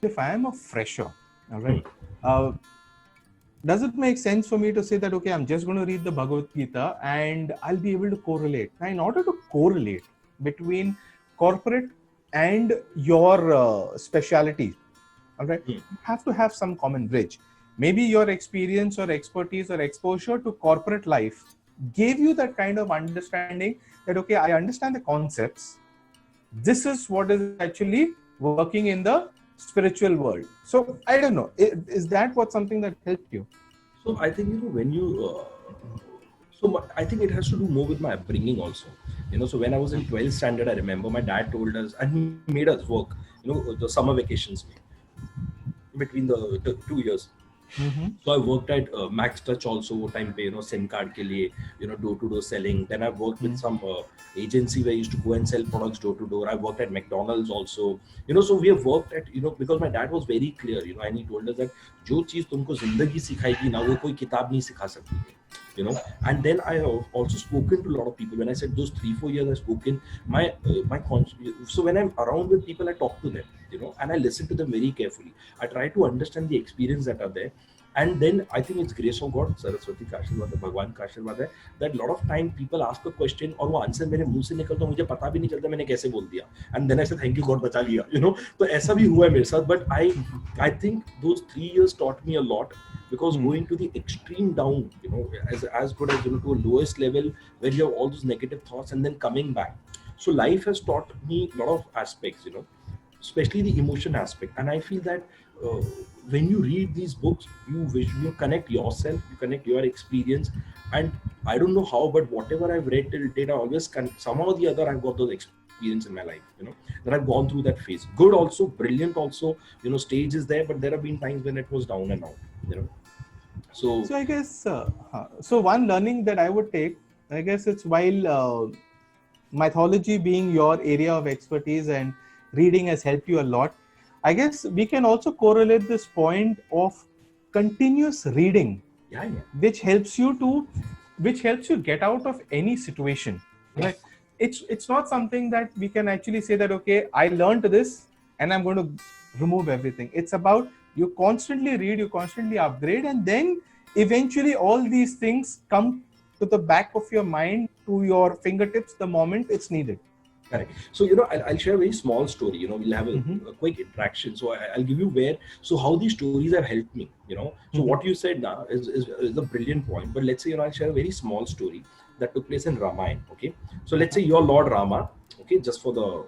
if I am a fresher, all right, does it make sense for me to say that, okay, I'm just going to read the Bhagavad Gita and I'll be able to correlate? Now, in order to correlate between corporate and your specialty, all right, you have to have some common bridge. Maybe your experience or expertise or exposure to corporate life gave you that kind of understanding that, okay, I understand the concepts. This is what is actually working in the spiritual world. So I don't know, is that what something that helped you? So I think, when you I think it has to do more with my upbringing also. So when I was in 12th standard, I remember my dad told us, and he made us work, the summer vacations between the 2 years. So I worked at Max Touch also वो time पे, SIM card के लिए, door to door selling. Then I worked with some agency where I used to go and sell products door to door. I worked at McDonald's also. So we have worked at, because my dad was very clear, and he told us that जो चीज तुमको जिंदगी सिखाएगी ना, वो कोई किताब नहीं सिखा सकती है. And then I have also spoken to a lot of people. When I said those 3-4 years I've spoken, so when I'm around with people, I talk to them, and I listen to them very carefully. I try to understand the experience that are there. And then I think it's grace of God, Saraswati का आशीर्वाद है, भगवान का आशीर्वाद है, that lot of time people ask a question और वो answer मेरे मुंह से निकलता, मुझे पता भी नहीं चलता मैंने कैसे बोल दिया, and then I say thank you God बचा लिया, तो ऐसा भी हुआ है मेरे साथ. But I think those 3 years taught me a lot, because going to the extreme down, as good as, to a lowest level where you have all those negative thoughts and then coming back. So life has taught me a lot of aspects, especially the emotion aspect. And I feel that when you read these books, you connect yourself, you connect your experience. And I don't know how, but whatever I've read till date, I always somehow or the other I've got those experience in my life, that I've gone through that phase. Good also, brilliant also, stage is there, but there have been times when it was down and out, So I guess, so one learning that I would take, I guess it's while mythology being your area of expertise and reading has helped you a lot, I guess we can also correlate this point of continuous reading, which helps you get out of any situation. Right? It's not something that we can actually say that, okay, I learned this and I'm going to remove everything. It's about you constantly read, you constantly upgrade, and then eventually all these things come to the back of your mind, to your fingertips the moment it's needed. Correct. So, I'll share a very small story, we'll have a quick interaction. So I'll give you how these stories have helped me, So what you said now is a brilliant point. But let's say, I'll share a very small story that took place in Ramayana, okay? So let's say you're Lord Rama, okay? Just for the,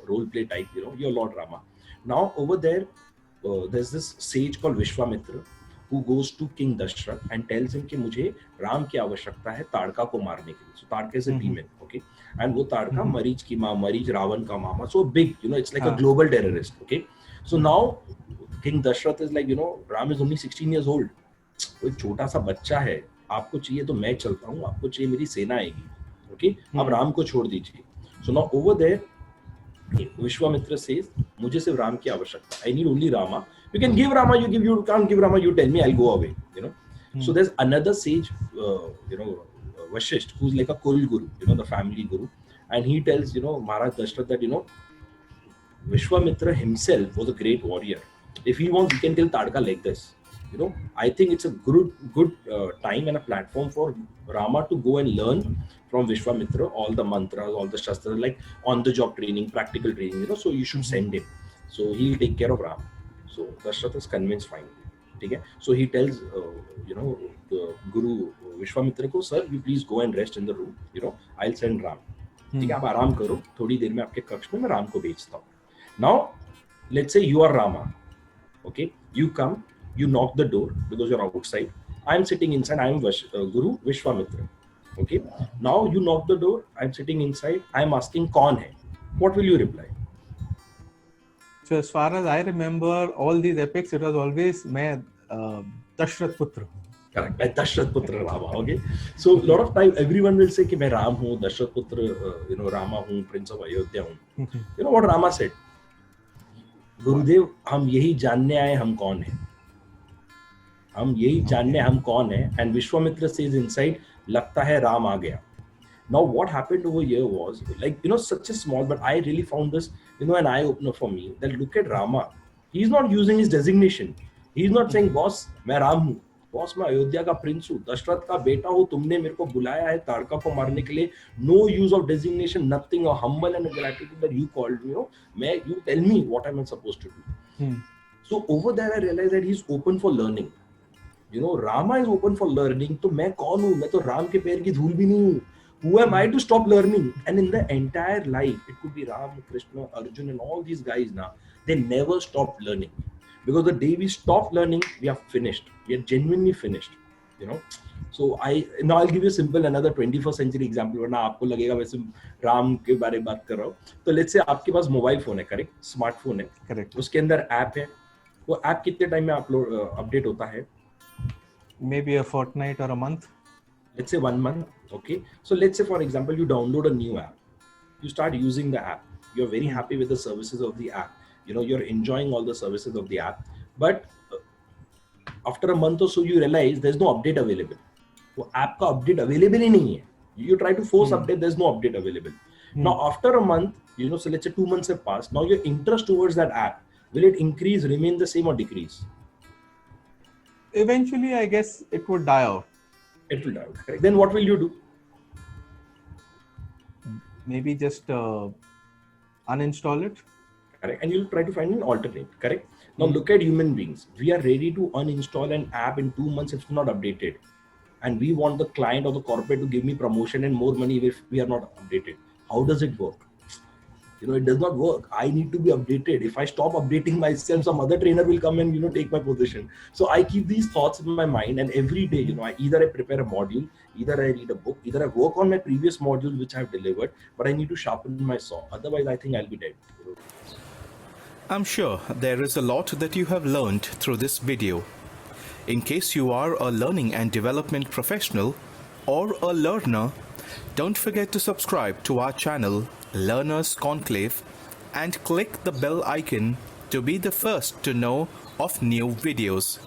role play type, you're Lord Rama. Now over there, there's this sage called Vishwamitra who goes to King Dashrath and tells him कि मुझे राम की आवश्यकता है ताड़का को मारने के लिए. So Tadaka is a demon, okay? And वो ताड़का मरीच की माँ, मरीच रावण का मामा, so big, it's like a global terrorist, okay? So now King Dashrath is like, Ram is only 16 years old. कोई छोटा सा बच्चा है, आपको चाहिए तो मैं चलता हूँ, आपको चाहिए मेरी सेना आएगी, okay? अब राम को छोड़ दीजिए. So now over there, Vishwamitra says, मुझे सिर्फ राम की आवश्यकता. I need only Rama. You can give Rama, you can't give Rama, you tell me, I'll go away. So there's another sage, Vashisht, who's like a Kul Guru, the family guru, and he tells, Maharaj Dashrath that, Vishwamitra himself was a great warrior. If he wants, he can kill Tadka like this. I think it's a good time and a platform for Rama to go and learn from Vishwamitra all the mantras, all the shastras, like on-the-job training, practical training, so you should send him. So he'll take care of Rama. So Dashrath is convinced finally. Okay? So he tells, the Guru Vishwamitra ko, sir, you please go and rest in the room. I'll send Ram. ठीक है, आप आराम करो, थोड़ी देर में आपके कक्ष में मैं राम को भेजता हूँ. Now, let's say you are Rama. Okay, you come, you knock the door because you're outside. I'm sitting inside. I'm Guru Vishwamitra. Okay, now you knock the door. I'm sitting inside. I'm asking, "Kaun hai?" What will you reply? So as far as I remember, all these epics, it was always मैं Dashrath Putra. Correct. मैं Dashrath Putra Rama. Okay. So a lot of time, everyone will say कि मैं Ram हूँ, Dashrath Putra, Rama हूँ, Prince of Ayodhya हूँ. You know what Rama said? गुरुदेव, हम यही जानने आए हम कौन हैं. हम यही जानने हम कौन हैं. And Vishwamitra says inside, लगता है राम आ गया. Now what happened over here was, like, such a small, but I really found this, an eye-opener for me, that look at Rama. He is not using his designation. He is not saying, boss, मैं राम हूँ, boss मैं अयोध्या का Prince हूँ, दशरथ का बेटा हूँ, तुमने मेरे को बुलाया है ताड़का को मारने के लिए. No use of designation, nothing. Or humble and gratitude that you called me. You tell me what am I supposed to do. So over there I realized that he's open for learning. Rama is open for learning. तो मैं कौन हूँ? मैं तो राम के पैर की धूल भी नहीं हूँ. Who am I to stop learning? And in the entire life, it could be Ram, Krishna, Arjun, and all these guys now, they never stop learning. Because the day we stop learning, we are finished. We are genuinely finished. So now I'll give you a simple another 21st century example. वरना आपको लगेगा वैसे राम के बारे में बात कर रहा हूँ. तो let's say आपके पास मोबाइल फोन है, करेक्ट? स्मार्टफोन है, करेक्ट. उसके अंदर ऐप है. वो ऐप कितने टाइम में अपडेट होता है? Maybe a fortnight or a month. Let's say 1 month. Okay. So let's say, for example, you download a new app. You start using the app. You're very happy with the services of the app. You're enjoying all the services of the app. But after a month or so, you realize there's no update available. So app ka update available ही नहीं है. You try to force update, there's no update available. Now after a month, so let's say 2 months have passed. Now your interest towards that app, will it increase, remain the same, or decrease? Eventually, I guess it would die out. It will die out. Correct. Then what will you do? Maybe just uninstall it. Correct. And you'll try to find an alternate. Correct. Now look at human beings. We are ready to uninstall an app in 2 months if it's not updated. And we want the client or the corporate to give me promotion and more money if we are not updated. How does it work? It does not work. I need to be updated. If I stop updating myself, some other trainer will come and, take my position. So I keep these thoughts in my mind, and every day, I prepare a module, either I read a book, either I work on my previous modules, which I have delivered, but I need to sharpen my saw. Otherwise, I think I'll be dead. I'm sure there is a lot that you have learned through this video. In case you are a learning and development professional or a learner, don't forget to subscribe to our channel, Learners Conclave, and click the bell icon to be the first to know of new videos.